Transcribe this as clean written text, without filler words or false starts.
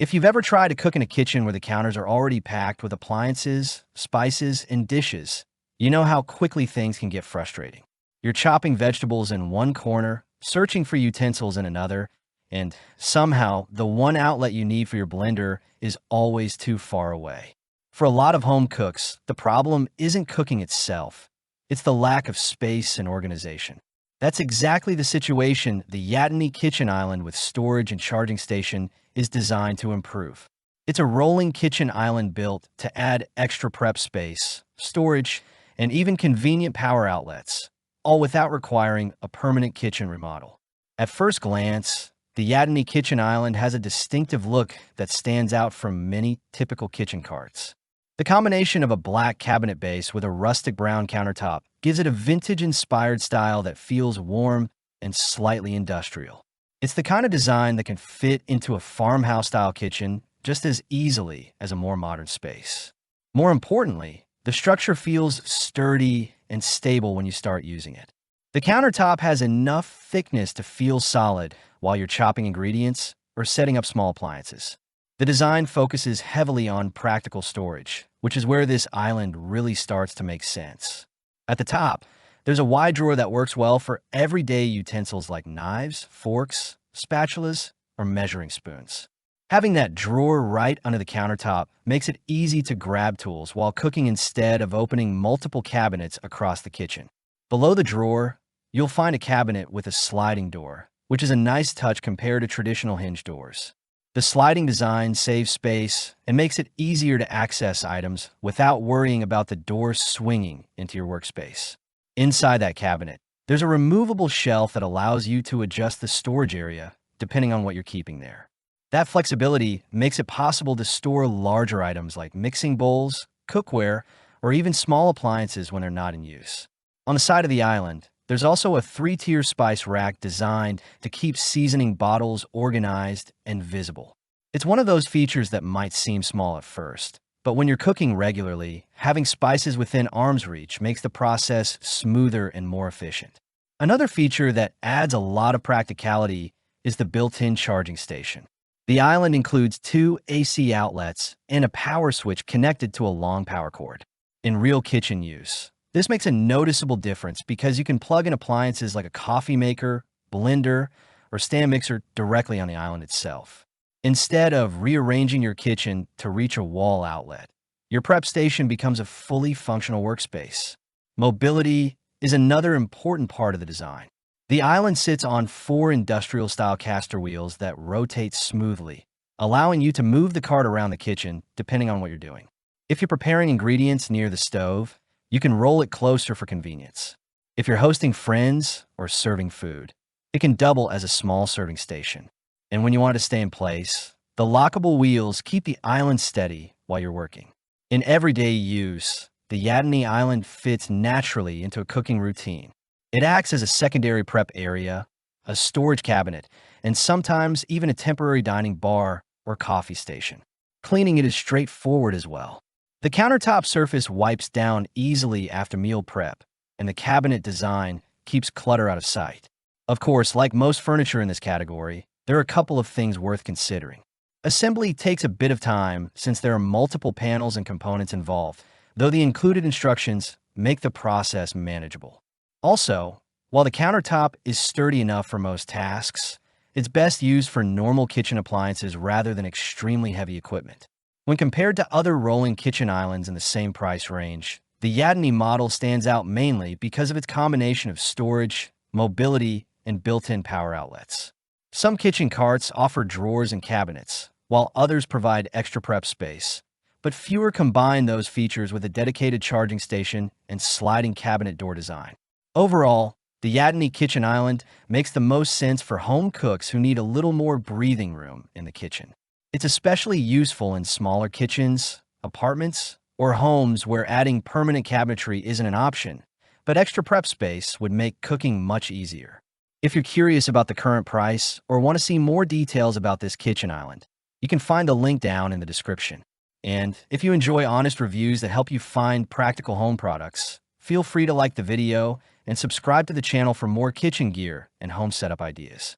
If you've ever tried to cook in a kitchen where the counters are already packed with appliances, spices, and dishes, you know how quickly things can get frustrating. You're chopping vegetables in one corner, searching for utensils in another, and somehow the one outlet you need for your blender is always too far away. For a lot of home cooks, the problem isn't cooking itself. It's the lack of space and organization. That's exactly the situation the YATINEY Kitchen Island with storage and charging station is designed to improve. It's a rolling kitchen island built to add extra prep space, storage, and even convenient power outlets, all without requiring a permanent kitchen remodel. At first glance, the YATINEY Kitchen Island has a distinctive look that stands out from many typical kitchen carts. The combination of a black cabinet base with a rustic brown countertop gives it a vintage-inspired style that feels warm and slightly industrial. It's the kind of design that can fit into a farmhouse-style kitchen just as easily as a more modern space. More importantly, the structure feels sturdy and stable when you start using it. The countertop has enough thickness to feel solid while you're chopping ingredients or setting up small appliances. The design focuses heavily on practical storage, which is where this island really starts to make sense. At the top, there's a wide drawer that works well for everyday utensils like knives, forks, spatulas, or measuring spoons. Having that drawer right under the countertop makes it easy to grab tools while cooking instead of opening multiple cabinets across the kitchen. Below the drawer, you'll find a cabinet with a sliding door, which is a nice touch compared to traditional hinge doors. The sliding design saves space and makes it easier to access items without worrying about the door swinging into your workspace. Inside that cabinet, there's a removable shelf that allows you to adjust the storage area depending on what you're keeping there. That flexibility makes it possible to store larger items like mixing bowls, cookware, or even small appliances when they're not in use. On the side of the island, there's also a 3-tier spice rack designed to keep seasoning bottles organized and visible. It's one of those features that might seem small at first, but when you're cooking regularly, having spices within arm's reach makes the process smoother and more efficient. Another feature that adds a lot of practicality is the built-in charging station. The island includes 2 AC outlets and a power switch connected to a long power cord. In real kitchen use, this makes a noticeable difference because you can plug in appliances like a coffee maker, blender, or stand mixer directly on the island itself. Instead of rearranging your kitchen to reach a wall outlet, your prep station becomes a fully functional workspace. Mobility is another important part of the design. The island sits on 4 industrial-style caster wheels that rotate smoothly, allowing you to move the cart around the kitchen depending on what you're doing. If you're preparing ingredients near the stove, you can roll it closer for convenience. If you're hosting friends or serving food, it can double as a small serving station. And when you want to stay in place, the lockable wheels keep the island steady while you're working. In everyday use, the YATINEY Island fits naturally into a cooking routine. It acts as a secondary prep area, a storage cabinet, and sometimes even a temporary dining bar or coffee station. Cleaning it is straightforward as well. The countertop surface wipes down easily after meal prep, and the cabinet design keeps clutter out of sight. Of course, like most furniture in this category, there are a couple of things worth considering. Assembly takes a bit of time since there are multiple panels and components involved, though the included instructions make the process manageable. Also, while the countertop is sturdy enough for most tasks, it's best used for normal kitchen appliances rather than extremely heavy equipment. When compared to other rolling kitchen islands in the same price range, the YATINEY model stands out mainly because of its combination of storage, mobility, and built-in power outlets. Some kitchen carts offer drawers and cabinets, while others provide extra prep space, but fewer combine those features with a dedicated charging station and sliding cabinet door design. Overall, the YATINEY Kitchen Island makes the most sense for home cooks who need a little more breathing room in the kitchen. It's especially useful in smaller kitchens, apartments, or homes where adding permanent cabinetry isn't an option, but extra prep space would make cooking much easier. If you're curious about the current price or want to see more details about this kitchen island, you can find the link down in the description. And if you enjoy honest reviews that help you find practical home products, feel free to like the video and subscribe to the channel for more kitchen gear and home setup ideas.